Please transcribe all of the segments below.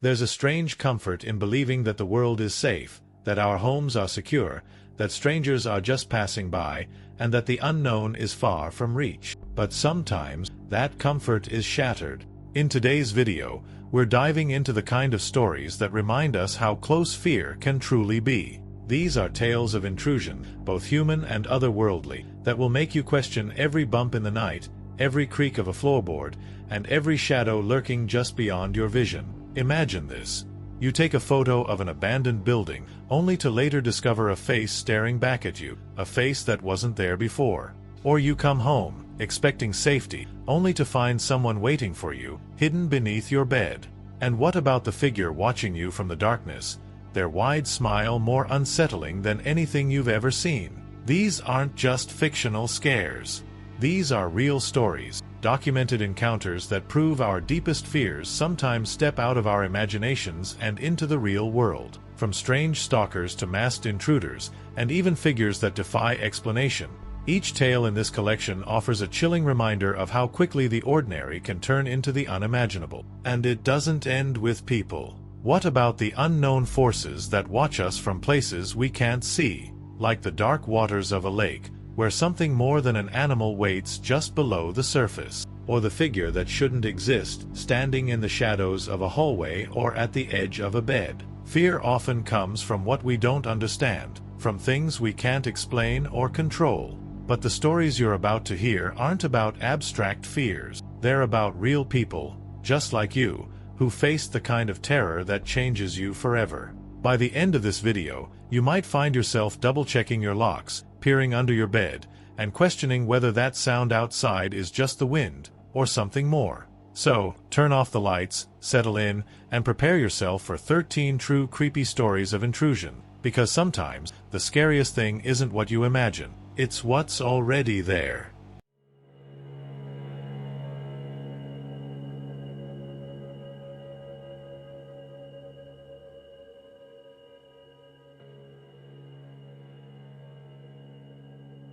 There's a strange comfort in believing that the world is safe, that our homes are secure, that strangers are just passing by, and that the unknown is far from reach. But sometimes, that comfort is shattered. In today's video, we're diving into the kind of stories that remind us how close fear can truly be. These are tales of intrusion, both human and otherworldly, that will make you question every bump in the night, every creak of a floorboard, and every shadow lurking just beyond your vision. Imagine this. You take a photo of an abandoned building, only to later discover a face staring back at you, a face that wasn't there before. Or you come home, expecting safety, only to find someone waiting for you, hidden beneath your bed. And what about the figure watching you from the darkness, their wide smile more unsettling than anything you've ever seen? These aren't just fictional scares. These are real stories, documented encounters that prove our deepest fears sometimes step out of our imaginations and into the real world. From strange stalkers to masked intruders, and even figures that defy explanation, each tale in this collection offers a chilling reminder of how quickly the ordinary can turn into the unimaginable. And it doesn't end with people. What about the unknown forces that watch us from places we can't see, like the dark waters of a lake, where something more than an animal waits just below the surface, or the figure that shouldn't exist, standing in the shadows of a hallway or at the edge of a bed? Fear often comes from what we don't understand, from things we can't explain or control. But the stories you're about to hear aren't about abstract fears. They're about real people, just like you, who faced the kind of terror that changes you forever. By the end of this video, you might find yourself double-checking your locks, peering under your bed, and questioning whether that sound outside is just the wind, or something more. So, turn off the lights, settle in, and prepare yourself for 13 true creepy stories of intrusion, because sometimes, the scariest thing isn't what you imagine, it's what's already there.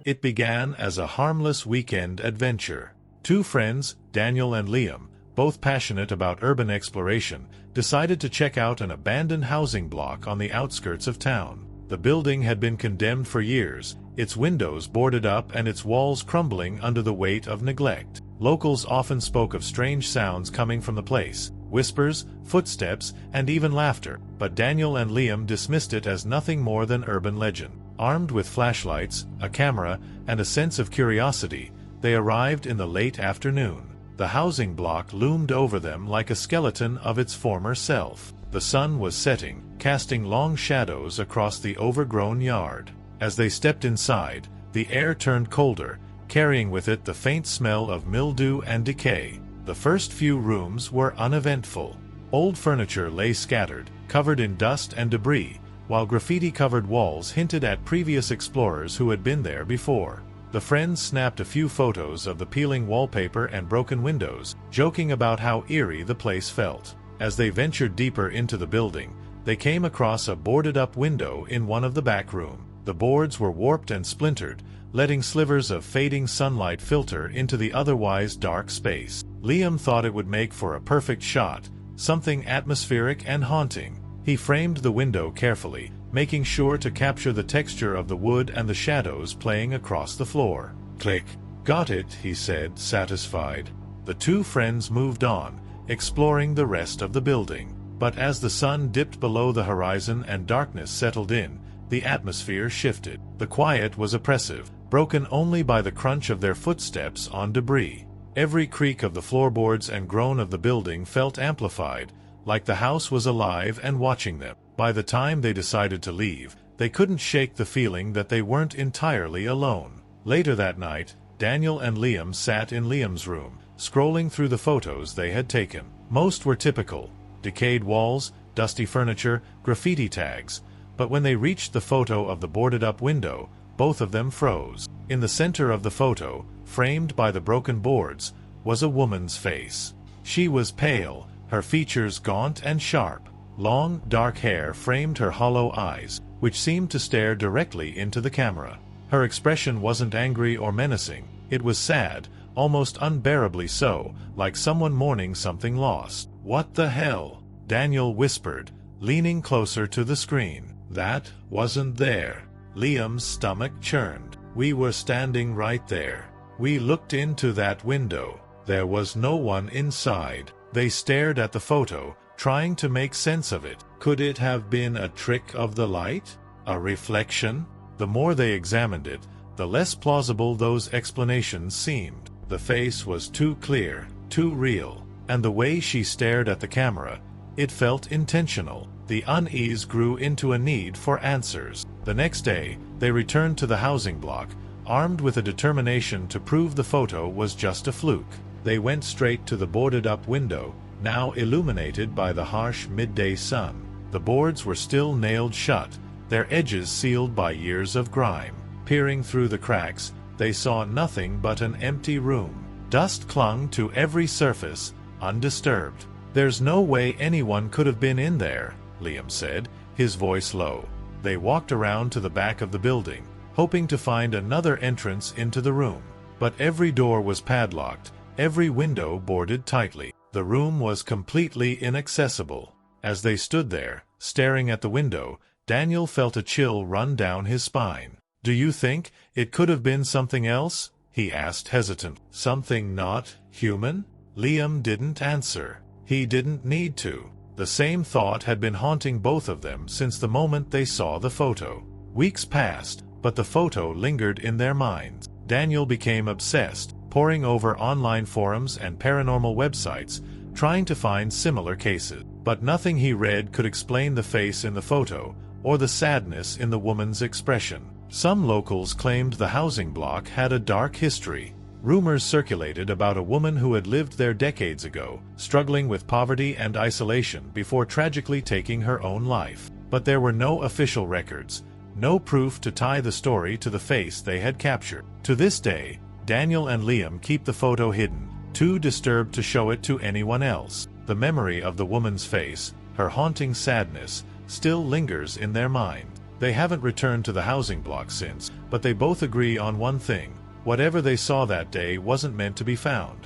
It began as a harmless weekend adventure. Two friends, Daniel and Liam, both passionate about urban exploration, decided to check out an abandoned housing block on the outskirts of town. The building had been condemned for years, its windows boarded up and its walls crumbling under the weight of neglect. Locals often spoke of strange sounds coming from the place, whispers, footsteps, and even laughter, but Daniel and Liam dismissed it as nothing more than urban legend. Armed with flashlights, a camera, and a sense of curiosity, they arrived in the late afternoon. The housing block loomed over them like a skeleton of its former self. The sun was setting, casting long shadows across the overgrown yard. As they stepped inside, the air turned colder, carrying with it the faint smell of mildew and decay. The first few rooms were uneventful. Old furniture lay scattered, covered in dust and debris, while graffiti-covered walls hinted at previous explorers who had been there before. The friends snapped a few photos of the peeling wallpaper and broken windows, joking about how eerie the place felt. As they ventured deeper into the building, they came across a boarded-up window in one of the back rooms. The boards were warped and splintered, letting slivers of fading sunlight filter into the otherwise dark space. Liam thought it would make for a perfect shot, something atmospheric and haunting. He framed the window carefully, making sure to capture the texture of the wood and the shadows playing across the floor. Click. Got it, he said, satisfied. The two friends moved on, exploring the rest of the building. But as the sun dipped below the horizon and darkness settled in, the atmosphere shifted. The quiet was oppressive, broken only by the crunch of their footsteps on debris. Every creak of the floorboards and groan of the building felt amplified, like the house was alive and watching them. By the time they decided to leave, they couldn't shake the feeling that they weren't entirely alone. Later that night, Daniel and Liam sat in Liam's room, scrolling through the photos they had taken. Most were typical: decayed walls, dusty furniture, graffiti tags. But when they reached the photo of the boarded-up window, both of them froze. In the center of the photo, framed by the broken boards, was a woman's face. She was pale, her features gaunt and sharp. Long, dark hair framed her hollow eyes, which seemed to stare directly into the camera. Her expression wasn't angry or menacing, it was sad, almost unbearably so, like someone mourning something lost. "What the hell?" Daniel whispered, leaning closer to the screen. That wasn't there. Liam's stomach churned. We were standing right there. We looked into that window. There was no one inside. They stared at the photo, trying to make sense of it. Could it have been a trick of the light? A reflection? The more they examined it, the less plausible those explanations seemed. The face was too clear, too real, and the way she stared at the camera, it felt intentional. The unease grew into a need for answers. The next day, they returned to the housing block, armed with a determination to prove the photo was just a fluke. They went straight to the boarded-up window, now illuminated by the harsh midday sun. The boards were still nailed shut, their edges sealed by years of grime. Peering through the cracks, they saw nothing but an empty room. Dust clung to every surface, undisturbed. "There's no way anyone could have been in there," Liam said, his voice low. They walked around to the back of the building, hoping to find another entrance into the room. But every door was padlocked, every window boarded tightly. The room was completely inaccessible. As they stood there, staring at the window, Daniel felt a chill run down his spine. "Do you think it could have been something else?" he asked hesitant. "Something not human?" Liam didn't answer. He didn't need to. The same thought had been haunting both of them since the moment they saw the photo. Weeks passed, but the photo lingered in their minds. Daniel became obsessed, poring over online forums and paranormal websites, trying to find similar cases. But nothing he read could explain the face in the photo, or the sadness in the woman's expression. Some locals claimed the housing block had a dark history. Rumors circulated about a woman who had lived there decades ago, struggling with poverty and isolation before tragically taking her own life. But there were no official records, no proof to tie the story to the face they had captured. To this day, Daniel and Liam keep the photo hidden, too disturbed to show it to anyone else. The memory of the woman's face, her haunting sadness, still lingers in their mind. They haven't returned to the housing block since, but they both agree on one thing: whatever they saw that day wasn't meant to be found.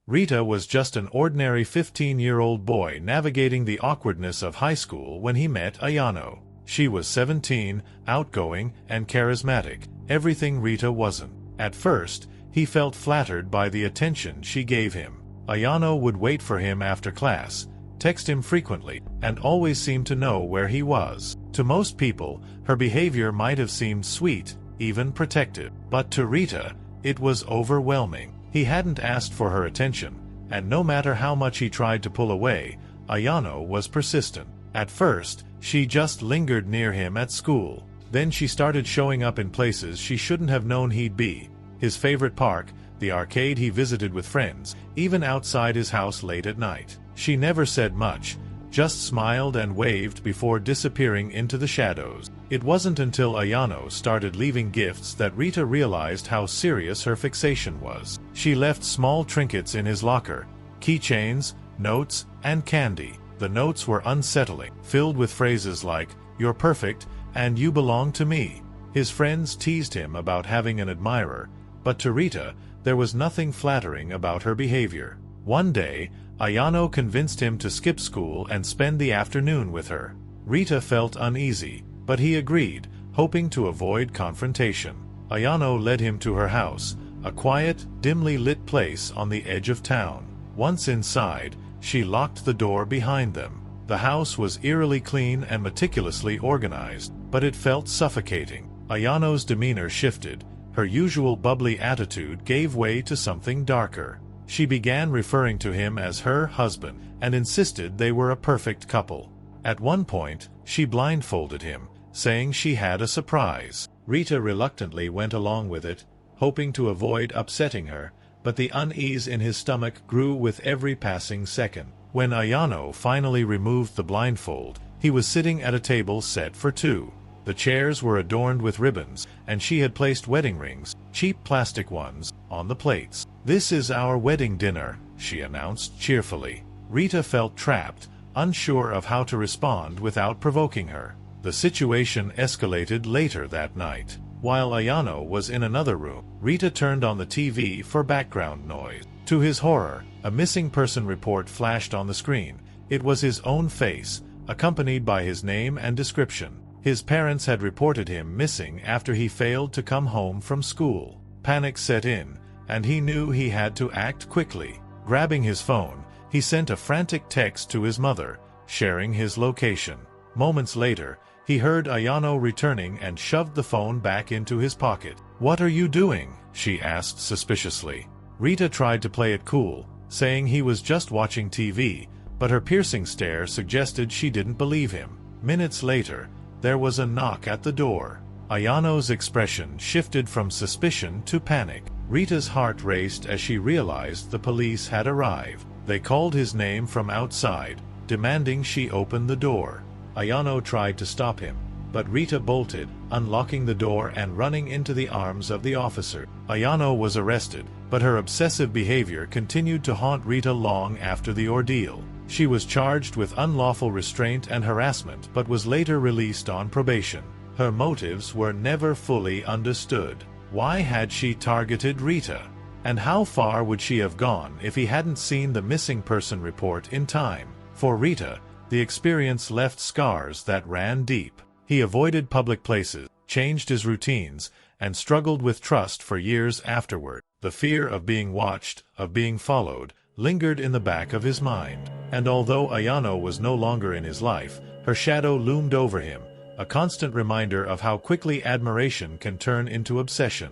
Rita was just an ordinary 15-year-old boy navigating the awkwardness of high school when he met Ayano. She was 17, outgoing, and charismatic, everything Rita wasn't. At first, he felt flattered by the attention she gave him. Ayano would wait for him after class, text him frequently, and always seemed to know where he was. To most people, her behavior might have seemed sweet, even protective. But to Rita, it was overwhelming. He hadn't asked for her attention, and no matter how much he tried to pull away, Ayano was persistent. At first, she just lingered near him at school. Then she started showing up in places she shouldn't have known he'd be. His favorite park, the arcade he visited with friends, even outside his house late at night. She never said much, just smiled and waved before disappearing into the shadows. It wasn't until Ayano started leaving gifts that Rita realized how serious her fixation was. She left small trinkets in his locker, keychains, notes, and candy. The notes were unsettling, filled with phrases like, "You're perfect," and "You belong to me." His friends teased him about having an admirer, but to Rita, there was nothing flattering about her behavior. One day, Ayano convinced him to skip school and spend the afternoon with her. Rita felt uneasy, but he agreed, hoping to avoid confrontation. Ayano led him to her house, a quiet, dimly lit place on the edge of town. Once inside, she locked the door behind them. The house was eerily clean and meticulously organized, but it felt suffocating. Ayano's demeanor shifted. Her usual bubbly attitude gave way to something darker. She began referring to him as her husband, and insisted they were a perfect couple. At one point, she blindfolded him, saying she had a surprise. Rita reluctantly went along with it, hoping to avoid upsetting her, but the unease in his stomach grew with every passing second. When Ayano finally removed the blindfold, he was sitting at a table set for two. The chairs were adorned with ribbons, and she had placed wedding rings, cheap plastic ones, on the plates. "This is our wedding dinner," she announced cheerfully. Rita felt trapped, unsure of how to respond without provoking her. The situation escalated later that night. While Ayano was in another room, Rita turned on the TV for background noise. To his horror, a missing person report flashed on the screen. It was his own face, accompanied by his name and description. His parents had reported him missing after he failed to come home from school. Panic set in, and he knew he had to act quickly. Grabbing his phone, he sent a frantic text to his mother, sharing his location. Moments later, he heard Ayano returning and shoved the phone back into his pocket. "What are you doing?" she asked suspiciously. Rita tried to play it cool, saying he was just watching TV, but her piercing stare suggested she didn't believe him. Minutes later, there was a knock at the door. Ayano's expression shifted from suspicion to panic. Rita's heart raced as she realized the police had arrived. They called his name from outside, demanding she open the door. Ayano tried to stop him, but Rita bolted, unlocking the door and running into the arms of the officer. Ayano was arrested, but her obsessive behavior continued to haunt Rita long after the ordeal. She was charged with unlawful restraint and harassment but was later released on probation. Her motives were never fully understood. Why had she targeted Rita? And how far would she have gone if he hadn't seen the missing person report in time? For Rita, the experience left scars that ran deep. He avoided public places, changed his routines, and struggled with trust for years afterward. The fear of being watched, of being followed, lingered in the back of his mind. And although Ayano was no longer in his life, her shadow loomed over him, a constant reminder of how quickly admiration can turn into obsession.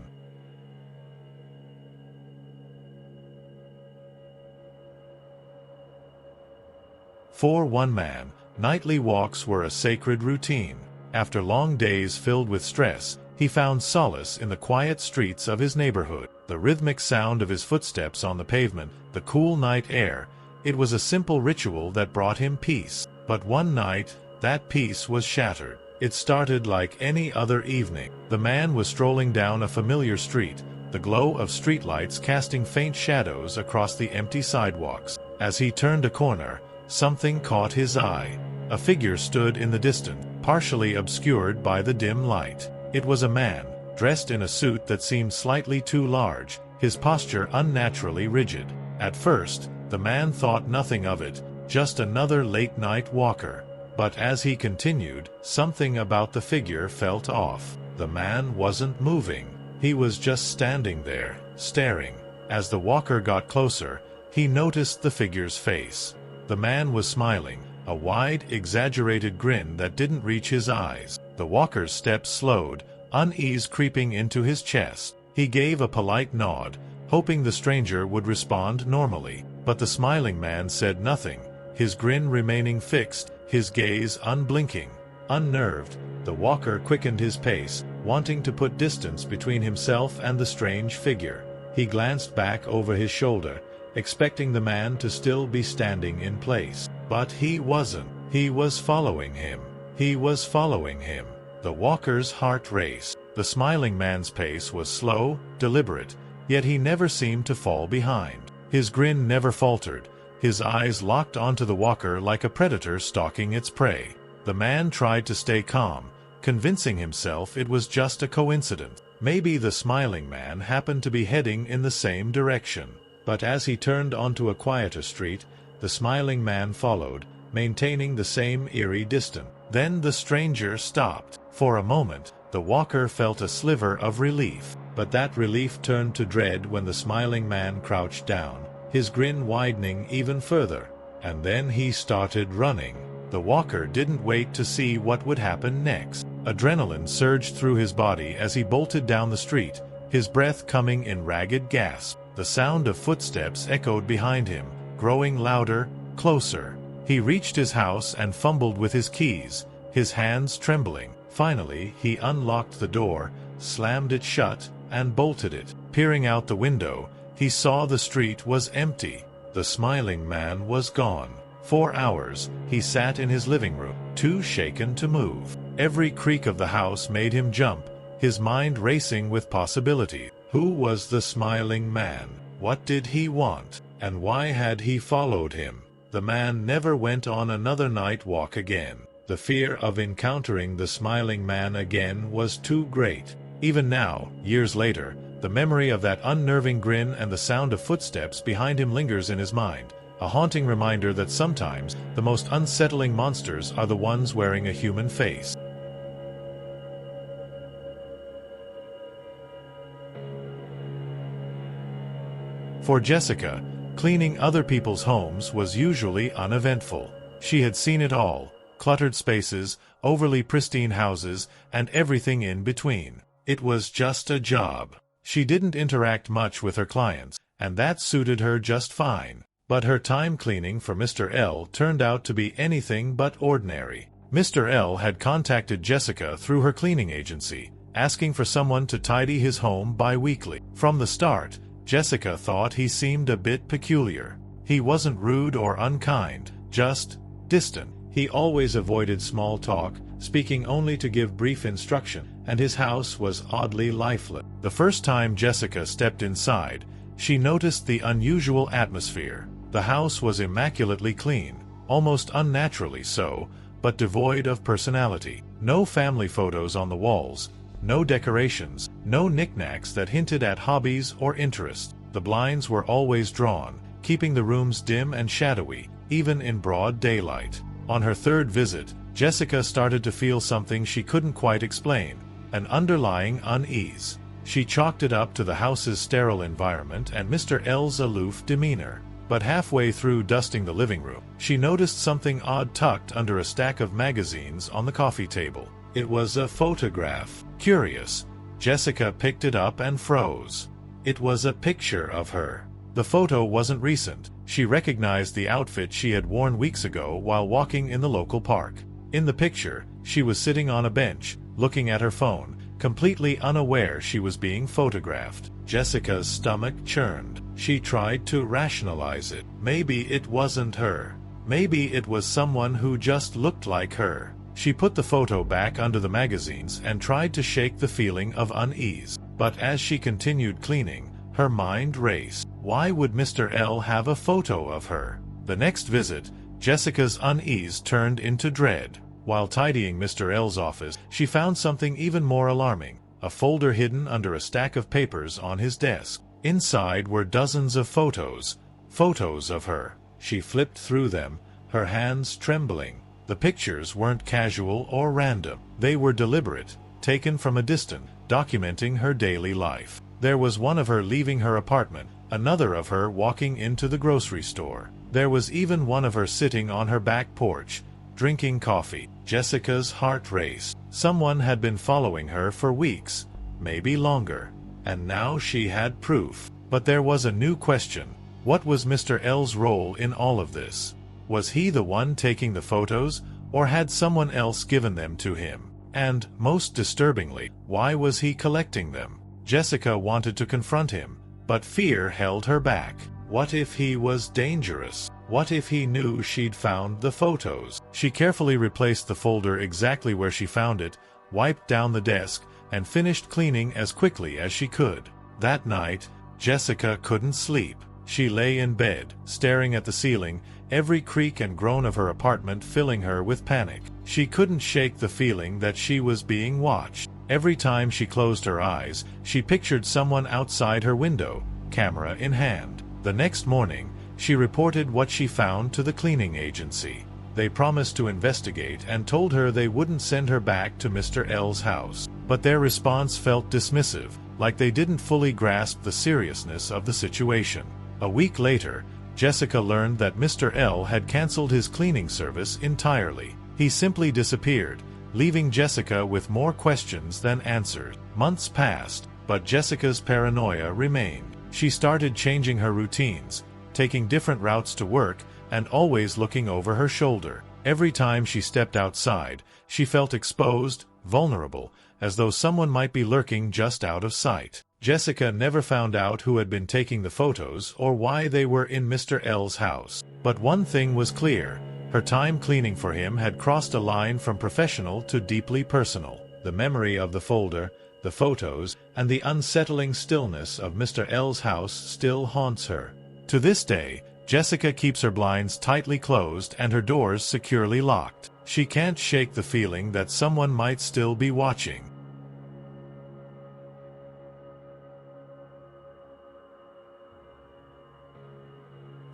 For one man, nightly walks were a sacred routine. After long days filled with stress, he found solace in the quiet streets of his neighborhood. The rhythmic sound of his footsteps on the pavement, the cool night air, it was a simple ritual that brought him peace. But one night, that peace was shattered. It started like any other evening. The man was strolling down a familiar street, the glow of streetlights casting faint shadows across the empty sidewalks. As he turned a corner, something caught his eye. A figure stood in the distance, partially obscured by the dim light. It was a man, dressed in a suit that seemed slightly too large, his posture unnaturally rigid. At first, the man thought nothing of it, just another late-night walker. But as he continued, something about the figure felt off. The man wasn't moving. He was just standing there, staring. As the walker got closer, he noticed the figure's face. The man was smiling, a wide, exaggerated grin that didn't reach his eyes. The walker's steps slowed, unease creeping into his chest. He gave a polite nod, hoping the stranger would respond normally. But the smiling man said nothing, his grin remaining fixed, his gaze unblinking. Unnerved, the walker quickened his pace, wanting to put distance between himself and the strange figure. He glanced back over his shoulder, expecting the man to still be standing in place. But he wasn't. He was following him. He was following him. The walker's heart raced. The smiling man's pace was slow, deliberate, yet he never seemed to fall behind. His grin never faltered, his eyes locked onto the walker like a predator stalking its prey. The man tried to stay calm, convincing himself it was just a coincidence. Maybe the smiling man happened to be heading in the same direction. But as he turned onto a quieter street, the smiling man followed, maintaining the same eerie distance. Then the stranger stopped. For a moment, the walker felt a sliver of relief. But that relief turned to dread when the smiling man crouched down, his grin widening even further. And then he started running. The walker didn't wait to see what would happen next. Adrenaline surged through his body as he bolted down the street, his breath coming in ragged gasps. The sound of footsteps echoed behind him, growing louder, closer. He reached his house and fumbled with his keys, his hands trembling. Finally, he unlocked the door, slammed it shut, and bolted it. Peering out the window, he saw the street was empty. The smiling man was gone. For hours, he sat in his living room, too shaken to move. Every creak of the house made him jump, his mind racing with possibility. Who was the smiling man? What did he want? And why had he followed him? The man never went on another night walk again. The fear of encountering the smiling man again was too great. Even now, years later, the memory of that unnerving grin and the sound of footsteps behind him lingers in his mind, a haunting reminder that sometimes the most unsettling monsters are the ones wearing a human face. For Jessica, cleaning other people's homes was usually uneventful. She had seen it all: cluttered spaces, overly pristine houses, and everything in between. It was just a job. She didn't interact much with her clients, and that suited her just fine. But her time cleaning for Mr. L turned out to be anything but ordinary. Mr. L had contacted Jessica through her cleaning agency, asking for someone to tidy his home bi-weekly. From the start, Jessica thought he seemed a bit peculiar. He wasn't rude or unkind, just distant. He always avoided small talk, speaking only to give brief instruction, and his house was oddly lifeless. The first time Jessica stepped inside, she noticed the unusual atmosphere. The house was immaculately clean, almost unnaturally so, but devoid of personality. No family photos on the walls, no decorations, no knickknacks that hinted at hobbies or interests. The blinds were always drawn, keeping the rooms dim and shadowy, even in broad daylight. On her third visit, Jessica started to feel something she couldn't quite explain: an underlying unease. She chalked it up to the house's sterile environment and Mr. L's aloof demeanor. But halfway through dusting the living room, she noticed something odd tucked under a stack of magazines on the coffee table. It was a photograph. Curious, Jessica picked it up and froze. It was a picture of her. The photo wasn't recent. She recognized the outfit she had worn weeks ago while walking in the local park. In the picture, she was sitting on a bench, looking at her phone, completely unaware she was being photographed. Jessica's stomach churned. She tried to rationalize it. Maybe it wasn't her. Maybe it was someone who just looked like her. She put the photo back under the magazines and tried to shake the feeling of unease. But as she continued cleaning, her mind raced. Why would Mr. L have a photo of her? The next visit, Jessica's unease turned into dread. While tidying Mr. L's office, she found something even more alarming: a folder hidden under a stack of papers on his desk. Inside were dozens of photos of her. She flipped through them, her hands trembling. The pictures weren't casual or random. They were deliberate, taken from a distance, documenting her daily life. There was one of her leaving her apartment, another of her walking into the grocery store. There was even one of her sitting on her back porch, drinking coffee. Jessica's heart raced. Someone had been following her for weeks, maybe longer. And now she had proof. But there was a new question. What was Mr. L's role in all of this? Was he the one taking the photos, or had someone else given them to him? And, most disturbingly, why was he collecting them? Jessica wanted to confront him, but fear held her back. What if he was dangerous? What if he knew she'd found the photos? She carefully replaced the folder exactly where she found it, wiped down the desk, and finished cleaning as quickly as she could. That night, Jessica couldn't sleep. She lay in bed, staring at the ceiling, every creak and groan of her apartment filling her with panic. She couldn't shake the feeling that she was being watched. Every time she closed her eyes, she pictured someone outside her window, camera in hand. The next morning, she reported what she found to the cleaning agency. They promised to investigate and told her they wouldn't send her back to Mr. L's house. But their response felt dismissive, like they didn't fully grasp the seriousness of the situation. A week later, Jessica learned that Mr. L had canceled his cleaning service entirely. He simply disappeared, leaving Jessica with more questions than answers. Months passed, but Jessica's paranoia remained. She started changing her routines, taking different routes to work, and always looking over her shoulder. Every time she stepped outside, she felt exposed, vulnerable, as though someone might be lurking just out of sight. Jessica never found out who had been taking the photos or why they were in Mr. L's house. But one thing was clear: her time cleaning for him had crossed a line from professional to deeply personal. The memory of the folder, the photos, and the unsettling stillness of Mr. L's house still haunts her. To this day, Jessica keeps her blinds tightly closed and her doors securely locked. She can't shake the feeling that someone might still be watching.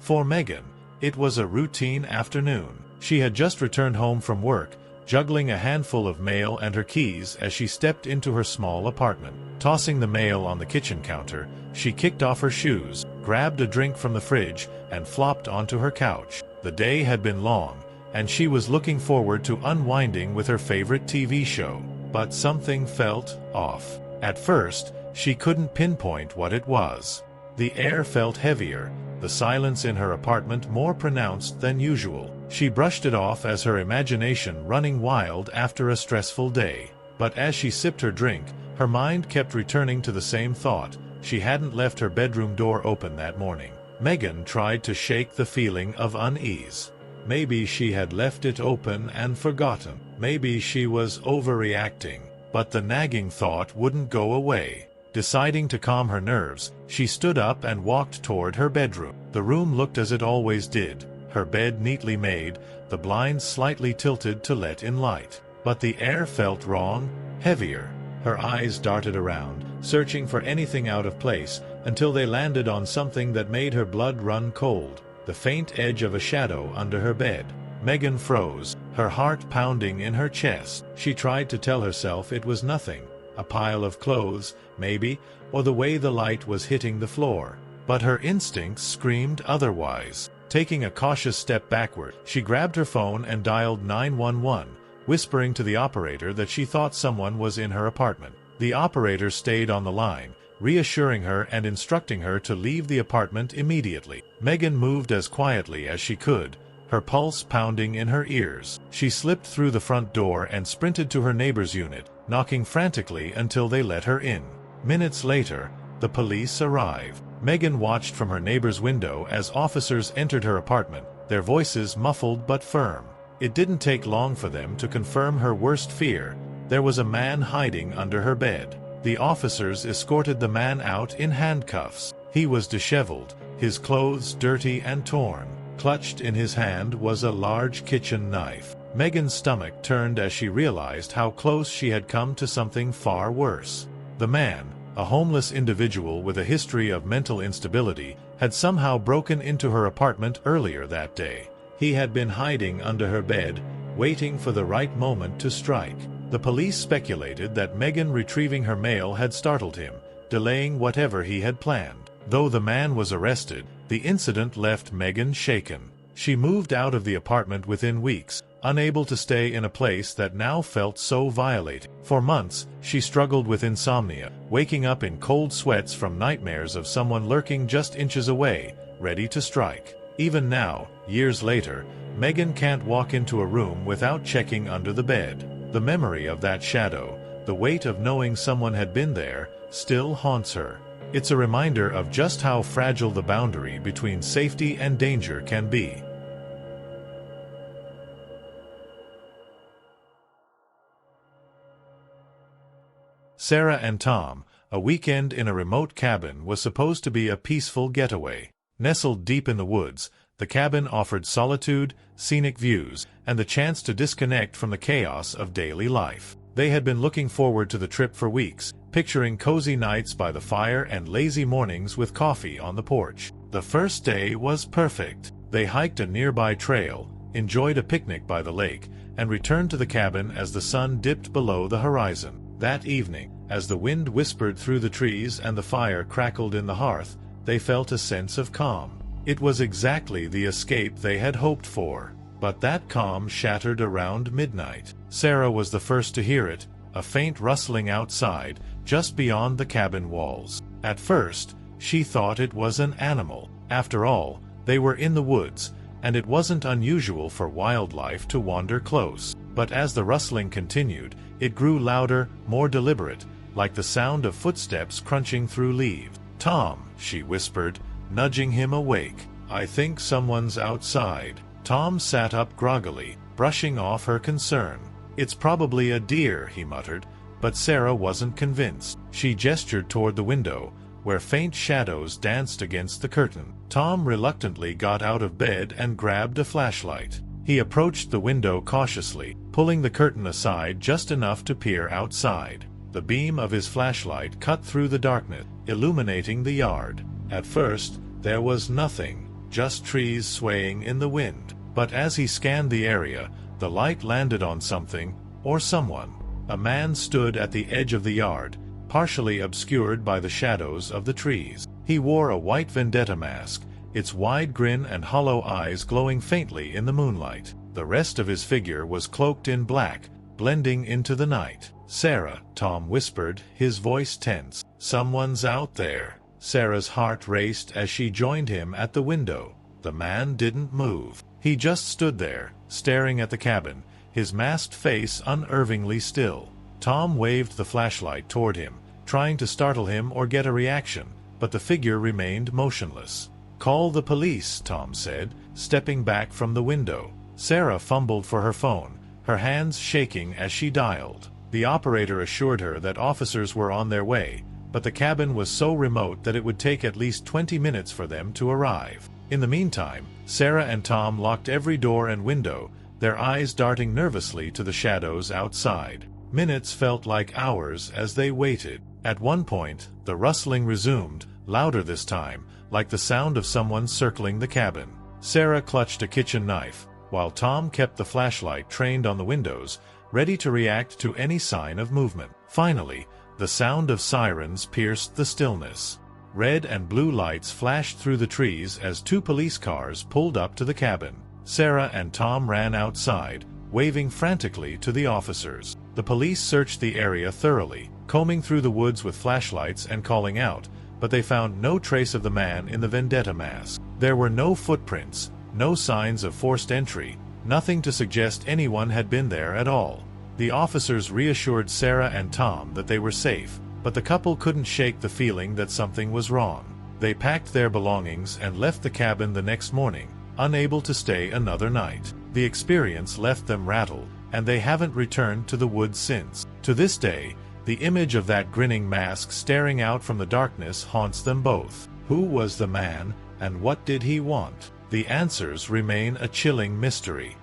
For Megan, it was a routine afternoon. She had just returned home from work, juggling a handful of mail and her keys as she stepped into her small apartment. Tossing the mail on the kitchen counter, she kicked off her shoes, grabbed a drink from the fridge, and flopped onto her couch. The day had been long, and she was looking forward to unwinding with her favorite TV show. But something felt off. At first, she couldn't pinpoint what it was. The air felt heavier, the silence in her apartment more pronounced than usual. She brushed it off as her imagination running wild after a stressful day. But as she sipped her drink, her mind kept returning to the same thought. She hadn't left her bedroom door open that morning. Megan tried to shake the feeling of unease. Maybe she had left it open and forgotten. Maybe she was overreacting. But the nagging thought wouldn't go away. Deciding to calm her nerves, she stood up and walked toward her bedroom. The room looked as it always did, her bed neatly made, the blinds slightly tilted to let in light. But the air felt wrong, heavier. Her eyes darted around, searching for anything out of place, until they landed on something that made her blood run cold, the faint edge of a shadow under her bed. Megan froze, her heart pounding in her chest. She tried to tell herself it was nothing, a pile of clothes, maybe, or the way the light was hitting the floor. But her instincts screamed otherwise. Taking a cautious step backward, she grabbed her phone and dialed 911, whispering to the operator that she thought someone was in her apartment. The operator stayed on the line, reassuring her and instructing her to leave the apartment immediately. Megan moved as quietly as she could, her pulse pounding in her ears. She slipped through the front door and sprinted to her neighbor's unit, knocking frantically until they let her in. Minutes later, the police arrived. Megan watched from her neighbor's window as officers entered her apartment, their voices muffled but firm. It didn't take long for them to confirm her worst fear. There was a man hiding under her bed. The officers escorted the man out in handcuffs. He was disheveled, his clothes dirty and torn. Clutched in his hand was a large kitchen knife. Megan's stomach turned as she realized how close she had come to something far worse. The man, a homeless individual with a history of mental instability, had somehow broken into her apartment earlier that day. He had been hiding under her bed, waiting for the right moment to strike. The police speculated that Megan retrieving her mail had startled him, delaying whatever he had planned. Though the man was arrested, the incident left Megan shaken. She moved out of the apartment within weeks, unable to stay in a place that now felt so violating. For months, she struggled with insomnia, waking up in cold sweats from nightmares of someone lurking just inches away, ready to strike. Even now, years later, Megan can't walk into a room without checking under the bed. The memory of that shadow, the weight of knowing someone had been there, still haunts her. It's a reminder of just how fragile the boundary between safety and danger can be. Sarah and Tom, a weekend in a remote cabin was supposed to be a peaceful getaway. Nestled deep in the woods, the cabin offered solitude, scenic views, and the chance to disconnect from the chaos of daily life. They had been looking forward to the trip for weeks, picturing cozy nights by the fire and lazy mornings with coffee on the porch. The first day was perfect. They hiked a nearby trail, enjoyed a picnic by the lake, and returned to the cabin as the sun dipped below the horizon. That evening, as the wind whispered through the trees and the fire crackled in the hearth, they felt a sense of calm. It was exactly the escape they had hoped for. But that calm shattered around midnight. Sarah was the first to hear it, a faint rustling outside, just beyond the cabin walls. At first, she thought it was an animal. After all, they were in the woods, and it wasn't unusual for wildlife to wander close. But as the rustling continued, it grew louder, more deliberate, like the sound of footsteps crunching through leaves. "Tom," she whispered, nudging him awake. "I think someone's outside." Tom sat up groggily, brushing off her concern. "It's probably a deer," he muttered, but Sarah wasn't convinced. She gestured toward the window, where faint shadows danced against the curtain. Tom reluctantly got out of bed and grabbed a flashlight. He approached the window cautiously, pulling the curtain aside just enough to peer outside. The beam of his flashlight cut through the darkness, illuminating the yard. At first, there was nothing, just trees swaying in the wind. But as he scanned the area, the light landed on something, or someone. A man stood at the edge of the yard, partially obscured by the shadows of the trees. He wore a white vendetta mask, its wide grin and hollow eyes glowing faintly in the moonlight. The rest of his figure was cloaked in black, blending into the night. "Sarah," Tom whispered, his voice tense. "Someone's out there." Sarah's heart raced as she joined him at the window. The man didn't move. He just stood there, staring at the cabin, his masked face unervingly still. Tom waved the flashlight toward him, trying to startle him or get a reaction, but the figure remained motionless. "Call the police," Tom said, stepping back from the window. Sarah fumbled for her phone, her hands shaking as she dialed. The operator assured her that officers were on their way, but the cabin was so remote that it would take at least 20 minutes for them to arrive. In the meantime, Sarah and Tom locked every door and window, their eyes darting nervously to the shadows outside. Minutes felt like hours as they waited. At one point, the rustling resumed, louder this time, like the sound of someone circling the cabin. Sarah clutched a kitchen knife, while Tom kept the flashlight trained on the windows, ready to react to any sign of movement. Finally, the sound of sirens pierced the stillness. Red and blue lights flashed through the trees as two police cars pulled up to the cabin. Sarah and Tom ran outside, waving frantically to the officers. The police searched the area thoroughly, combing through the woods with flashlights and calling out, but they found no trace of the man in the vendetta mask. There were no footprints, no signs of forced entry, nothing to suggest anyone had been there at all. The officers reassured Sarah and Tom that they were safe, but the couple couldn't shake the feeling that something was wrong. They packed their belongings and left the cabin the next morning, unable to stay another night. The experience left them rattled, and they haven't returned to the woods since. To this day, the image of that grinning mask staring out from the darkness haunts them both. Who was the man, and what did he want? The answers remain a chilling mystery.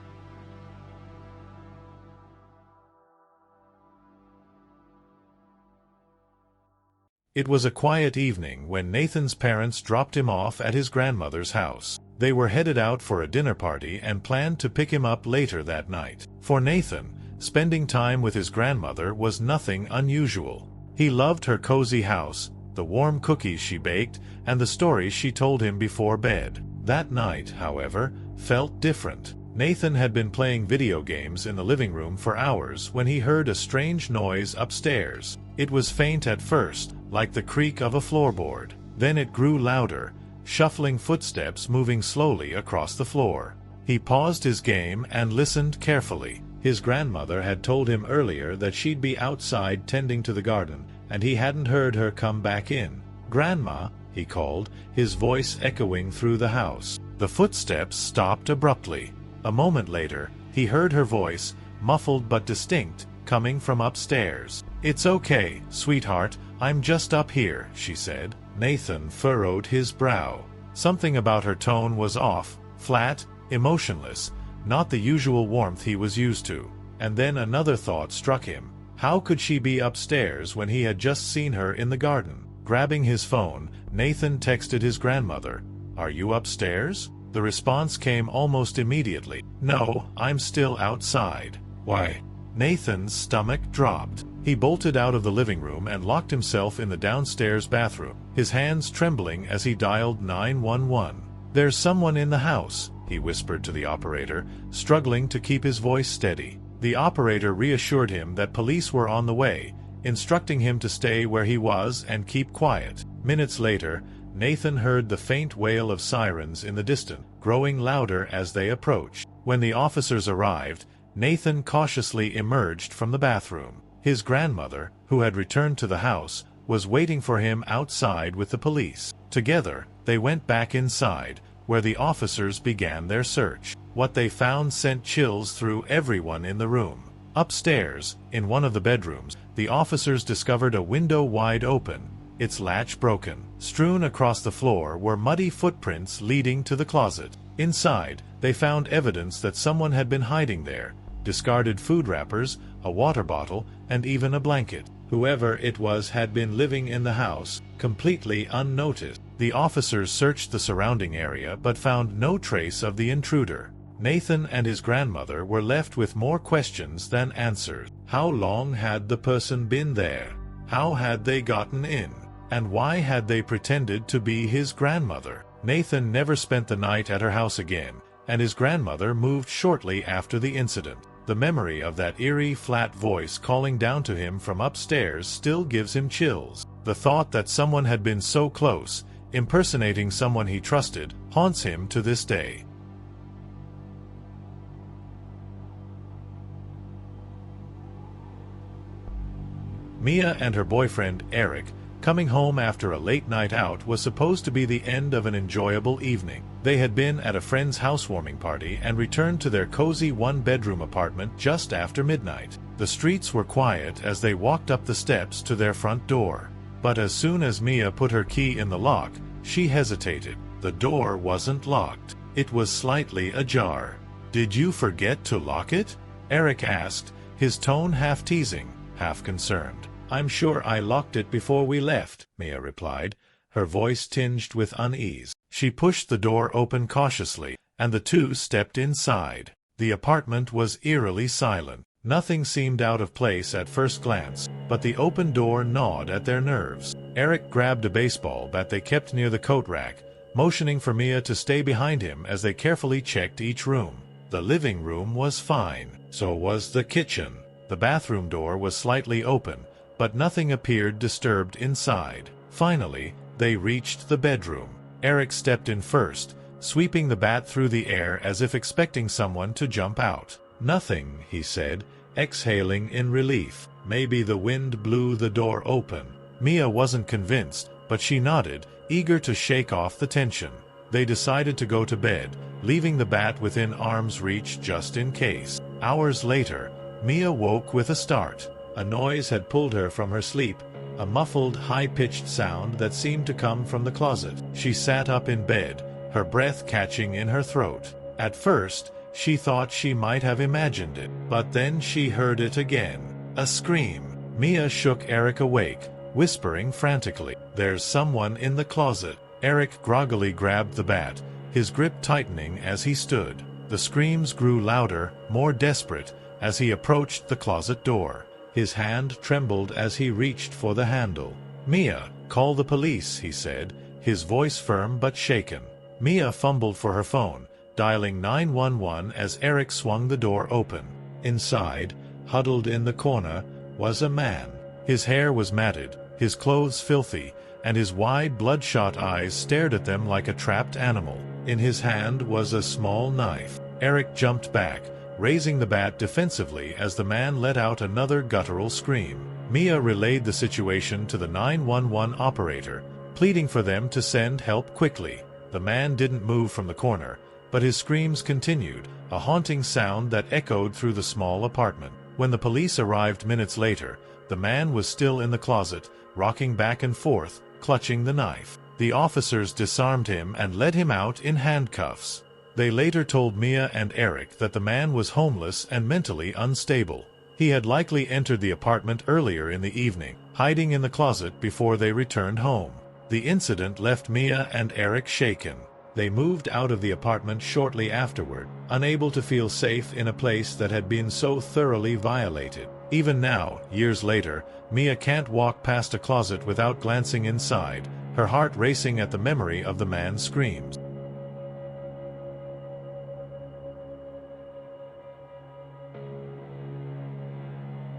It was a quiet evening when Nathan's parents dropped him off at his grandmother's house. They were headed out for a dinner party and planned to pick him up later that night. For Nathan, spending time with his grandmother was nothing unusual. He loved her cozy house, the warm cookies she baked, and the stories she told him before bed. That night, however, felt different. Nathan had been playing video games in the living room for hours when he heard a strange noise upstairs. It was faint at first, like the creak of a floorboard. Then it grew louder, shuffling footsteps moving slowly across the floor. He paused his game and listened carefully. His grandmother had told him earlier that she'd be outside tending to the garden, and he hadn't heard her come back in. "Grandma," he called, his voice echoing through the house. The footsteps stopped abruptly. A moment later, he heard her voice, muffled but distinct, coming from upstairs. "It's okay, sweetheart, I'm just up here," she said. Nathan furrowed his brow. Something about her tone was off, flat, emotionless, not the usual warmth he was used to. And then another thought struck him. How could she be upstairs when he had just seen her in the garden? Grabbing his phone, Nathan texted his grandmother, "Are you upstairs?" The response came almost immediately. "No, I'm still outside." "Why?" Nathan's stomach dropped. He bolted out of the living room and locked himself in the downstairs bathroom, his hands trembling as he dialed 911. "There's someone in the house," he whispered to the operator, struggling to keep his voice steady. The operator reassured him that police were on the way, instructing him to stay where he was and keep quiet. Minutes later, Nathan heard the faint wail of sirens in the distance, growing louder as they approached. When the officers arrived, Nathan cautiously emerged from the bathroom. His grandmother, who had returned to the house, was waiting for him outside with the police. Together, they went back inside, where the officers began their search. What they found sent chills through everyone in the room. Upstairs, in one of the bedrooms, the officers discovered a window wide open, its latch broken. Strewn across the floor were muddy footprints leading to the closet. Inside, they found evidence that someone had been hiding there, discarded food wrappers, a water bottle, and even a blanket. Whoever it was had been living in the house, completely unnoticed. The officers searched the surrounding area but found no trace of the intruder. Nathan and his grandmother were left with more questions than answers. How long had the person been there? How had they gotten in? And why had they pretended to be his grandmother? Nathan never spent the night at her house again, and his grandmother moved shortly after the incident. The memory of that eerie, flat voice calling down to him from upstairs still gives him chills. The thought that someone had been so close, impersonating someone he trusted, haunts him to this day. Mia and her boyfriend, Eric, coming home after a late night out was supposed to be the end of an enjoyable evening. They had been at a friend's housewarming party and returned to their cozy one-bedroom apartment just after midnight. The streets were quiet as they walked up the steps to their front door. But as soon as Mia put her key in the lock, she hesitated. The door wasn't locked. It was slightly ajar. "Did you forget to lock it?" Eric asked, his tone half teasing, half concerned. "I'm sure I locked it before we left," Mia replied, her voice tinged with unease. She pushed the door open cautiously, and the two stepped inside. The apartment was eerily silent. Nothing seemed out of place at first glance, but the open door gnawed at their nerves. Eric grabbed a baseball bat they kept near the coat rack, motioning for Mia to stay behind him as they carefully checked each room. The living room was fine. So was the kitchen. The bathroom door was slightly open, but nothing appeared disturbed inside. Finally, they reached the bedroom. Eric stepped in first, sweeping the bat through the air as if expecting someone to jump out. "Nothing," he said, exhaling in relief. "Maybe the wind blew the door open." Mia wasn't convinced, but she nodded, eager to shake off the tension. They decided to go to bed, leaving the bat within arm's reach just in case. Hours later, Mia woke with a start. A noise had pulled her from her sleep, a muffled, high-pitched sound that seemed to come from the closet. She sat up in bed, her breath catching in her throat. At first, she thought she might have imagined it, but then she heard it again. A scream. Mia shook Eric awake, whispering frantically, "There's someone in the closet." Eric groggily grabbed the bat, his grip tightening as he stood. The screams grew louder, more desperate, as he approached the closet door. His hand trembled as he reached for the handle. "Mia, call the police," he said, his voice firm but shaken. Mia fumbled for her phone, dialing 911 as Eric swung the door open. Inside, huddled in the corner, was a man. His hair was matted, his clothes filthy, and his wide bloodshot eyes stared at them like a trapped animal. In his hand was a small knife. Eric jumped back, raising the bat defensively as the man let out another guttural scream. Mia relayed the situation to the 911 operator, pleading for them to send help quickly. The man didn't move from the corner, but his screams continued, a haunting sound that echoed through the small apartment. When the police arrived minutes later, the man was still in the closet, rocking back and forth, clutching the knife. The officers disarmed him and led him out in handcuffs. They later told Mia and Eric that the man was homeless and mentally unstable. He had likely entered the apartment earlier in the evening, hiding in the closet before they returned home. The incident left Mia and Eric shaken. They moved out of the apartment shortly afterward, unable to feel safe in a place that had been so thoroughly violated. Even now, years later, Mia can't walk past a closet without glancing inside, her heart racing at the memory of the man's screams.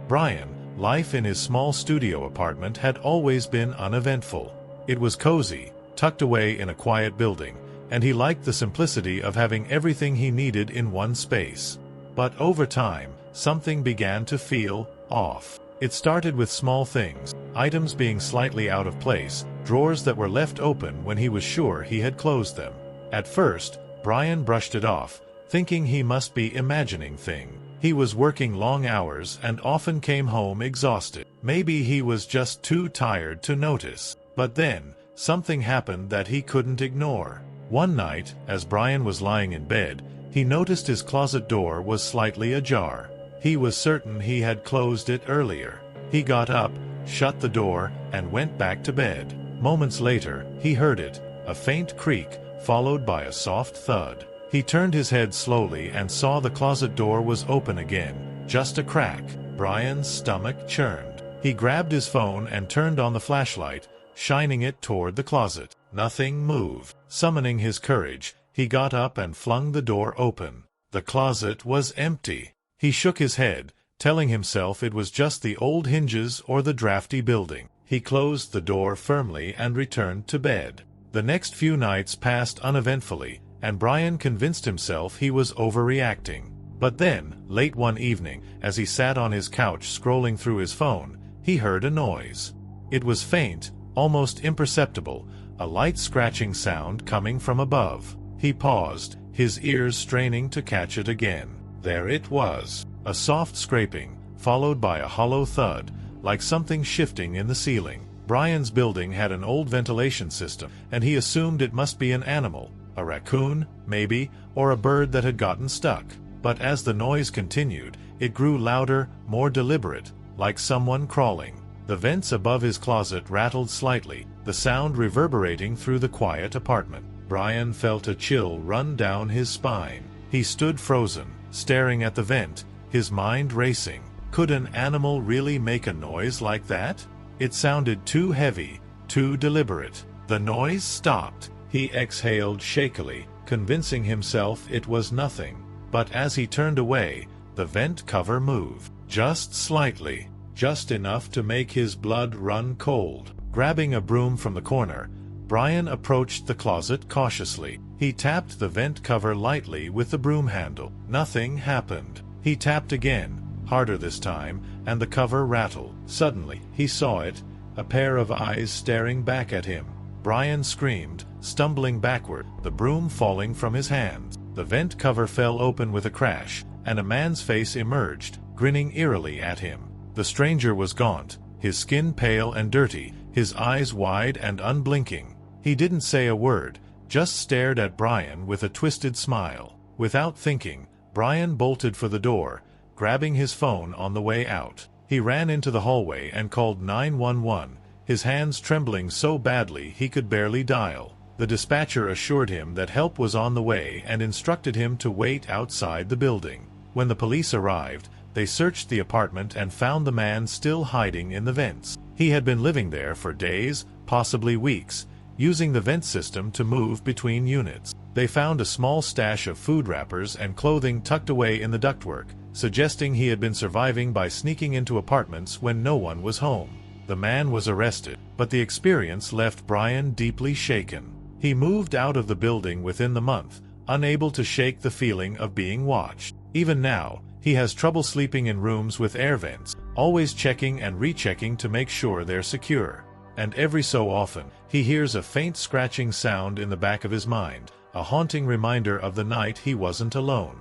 Brian, life in his small studio apartment had always been uneventful. It was cozy, tucked away in a quiet building, and he liked the simplicity of having everything he needed in one space. But over time, something began to feel off. It started with small things, items being slightly out of place, drawers that were left open when he was sure he had closed them. At first, Brian brushed it off, thinking he must be imagining things. He was working long hours and often came home exhausted. Maybe he was just too tired to notice. But then, something happened that he couldn't ignore. One night, as Brian was lying in bed, he noticed his closet door was slightly ajar. He was certain he had closed it earlier. He got up, shut the door, and went back to bed. Moments later, he heard it, a faint creak, followed by a soft thud. He turned his head slowly and saw the closet door was open again, just a crack. Brian's stomach churned. He grabbed his phone and turned on the flashlight, shining it toward the closet. Nothing moved. Summoning his courage, he got up and flung the door open. The closet was empty. He shook his head, telling himself it was just the old hinges or the drafty building. He closed the door firmly and returned to bed. The next few nights passed uneventfully, and Brian convinced himself he was overreacting. But then, late one evening, as he sat on his couch scrolling through his phone, he heard a noise. It was faint, almost imperceptible, a light scratching sound coming from above. He paused, his ears straining to catch it again. There it was, a soft scraping, followed by a hollow thud, like something shifting in the ceiling. Brian's building had an old ventilation system, and he assumed it must be an animal, a raccoon, maybe, or a bird that had gotten stuck. But as the noise continued, it grew louder, more deliberate, like someone crawling. The vents above his closet rattled slightly, the sound reverberating through the quiet apartment. Brian felt a chill run down his spine. He stood frozen, staring at the vent, his mind racing. Could an animal really make a noise like that? It sounded too heavy, too deliberate. The noise stopped. He exhaled shakily, convincing himself it was nothing. But as he turned away, the vent cover moved. Just slightly, just enough to make his blood run cold. Grabbing a broom from the corner, Brian approached the closet cautiously. He tapped the vent cover lightly with the broom handle. Nothing happened. He tapped again, harder this time, and the cover rattled. Suddenly, he saw it, a pair of eyes staring back at him. Brian screamed, stumbling backward, the broom falling from his hands. The vent cover fell open with a crash, and a man's face emerged, grinning eerily at him. The stranger was gaunt, his skin pale and dirty, his eyes wide and unblinking. He didn't say a word, just stared at Brian with a twisted smile. Without thinking, Brian bolted for the door, grabbing his phone on the way out. He ran into the hallway and called 911, his hands trembling so badly he could barely dial. The dispatcher assured him that help was on the way and instructed him to wait outside the building. When the police arrived, they searched the apartment and found the man still hiding in the vents. He had been living there for days, possibly weeks, using the vent system to move between units. They found a small stash of food wrappers and clothing tucked away in the ductwork, suggesting he had been surviving by sneaking into apartments when no one was home. The man was arrested, but the experience left Brian deeply shaken. He moved out of the building within the month, unable to shake the feeling of being watched. Even now, he has trouble sleeping in rooms with air vents, always checking and rechecking to make sure they're secure. And every so often, he hears a faint scratching sound in the back of his mind, a haunting reminder of the night he wasn't alone.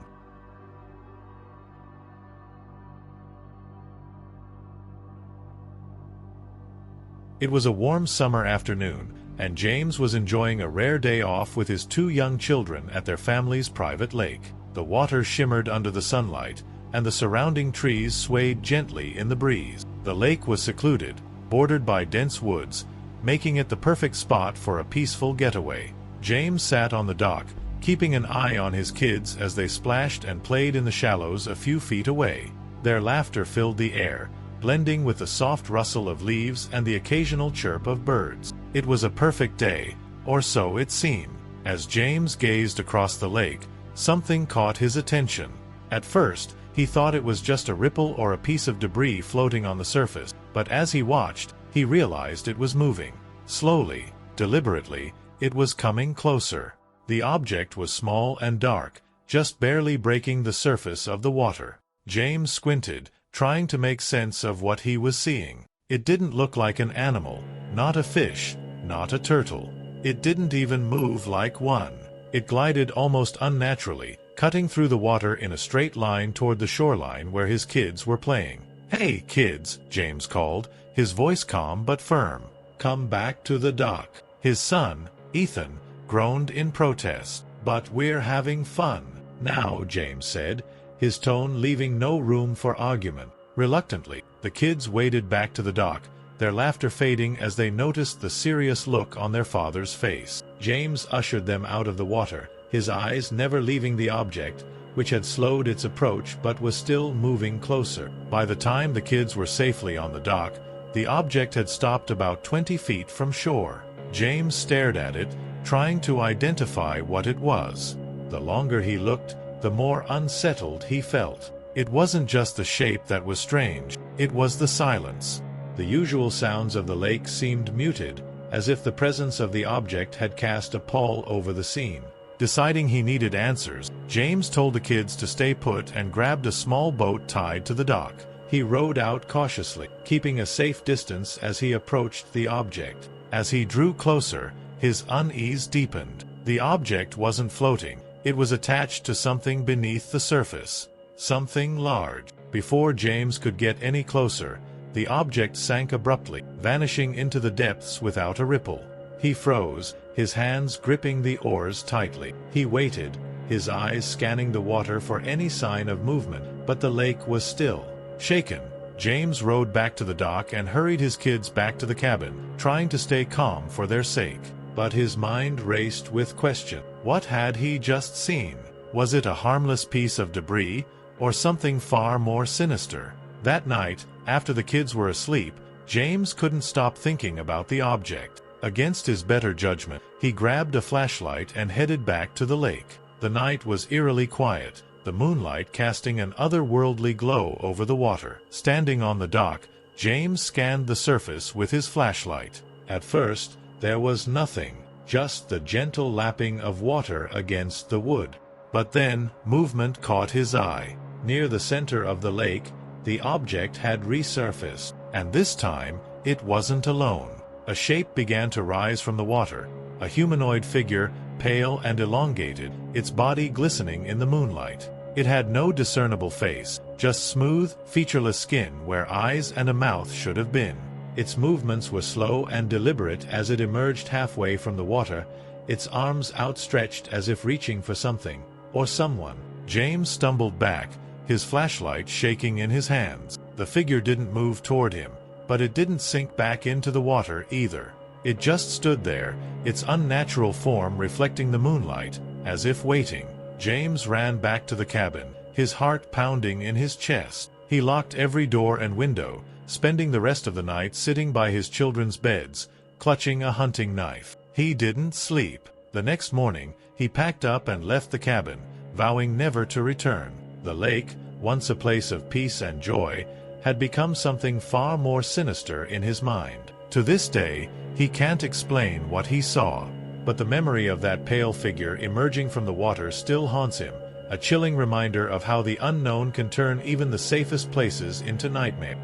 It was a warm summer afternoon, and James was enjoying a rare day off with his two young children at their family's private lake. The water shimmered under the sunlight, and the surrounding trees swayed gently in the breeze. The lake was secluded, bordered by dense woods, making it the perfect spot for a peaceful getaway. James sat on the dock, keeping an eye on his kids as they splashed and played in the shallows a few feet away. Their laughter filled the air, blending with the soft rustle of leaves and the occasional chirp of birds. It was a perfect day, or so it seemed. As James gazed across the lake, something caught his attention. At first, he thought it was just a ripple or a piece of debris floating on the surface, but as he watched, he realized it was moving. Slowly, deliberately, it was coming closer. The object was small and dark, just barely breaking the surface of the water. James squinted, trying to make sense of what he was seeing. It didn't look like an animal, not a fish, not a turtle. It didn't even move like one. It glided almost unnaturally, cutting through the water in a straight line toward the shoreline where his kids were playing. "Hey, kids," James called, his voice calm but firm. "Come back to the dock." His son, Ethan, groaned in protest. "But we're having fun now," James said, his tone leaving no room for argument. Reluctantly, the kids waded back to the dock, their laughter fading as they noticed the serious look on their father's face. James ushered them out of the water, his eyes never leaving the object, which had slowed its approach but was still moving closer. By the time the kids were safely on the dock, the object had stopped about 20 feet from shore. James stared at it, trying to identify what it was. The longer he looked, the more unsettled he felt. It wasn't just the shape that was strange, it was the silence. The usual sounds of the lake seemed muted, as if the presence of the object had cast a pall over the scene. Deciding he needed answers, James told the kids to stay put and grabbed a small boat tied to the dock. He rowed out cautiously, keeping a safe distance as he approached the object. As he drew closer, his unease deepened. The object wasn't floating, it was attached to something beneath the surface. Something large. Before James could get any closer, the object sank abruptly, vanishing into the depths without a ripple. He froze, his hands gripping the oars tightly. He waited, his eyes scanning the water for any sign of movement, but the lake was still. Shaken, James rowed back to the dock and hurried his kids back to the cabin, trying to stay calm for their sake. But his mind raced with question. What had he just seen? Was it a harmless piece of debris, or something far more sinister? That night, after the kids were asleep, James couldn't stop thinking about the object. Against his better judgment, he grabbed a flashlight and headed back to the lake. The night was eerily quiet, the moonlight casting an otherworldly glow over the water. Standing on the dock, James scanned the surface with his flashlight. At first, there was nothing, just the gentle lapping of water against the wood. But then, movement caught his eye. Near the center of the lake, the object had resurfaced, and this time, it wasn't alone. A shape began to rise from the water, a humanoid figure, pale and elongated, its body glistening in the moonlight. It had no discernible face, just smooth, featureless skin where eyes and a mouth should have been. Its movements were slow and deliberate as it emerged halfway from the water, its arms outstretched as if reaching for something, or someone. James stumbled back, his flashlight shaking in his hands. The figure didn't move toward him, but it didn't sink back into the water either. It just stood there, its unnatural form reflecting the moonlight, as if waiting. James ran back to the cabin, his heart pounding in his chest. He locked every door and window, spending the rest of the night sitting by his children's beds, clutching a hunting knife. He didn't sleep. The next morning, he packed up and left the cabin, vowing never to return. The lake, once a place of peace and joy, had become something far more sinister in his mind. To this day, he can't explain what he saw, but the memory of that pale figure emerging from the water still haunts him, a chilling reminder of how the unknown can turn even the safest places into nightmare.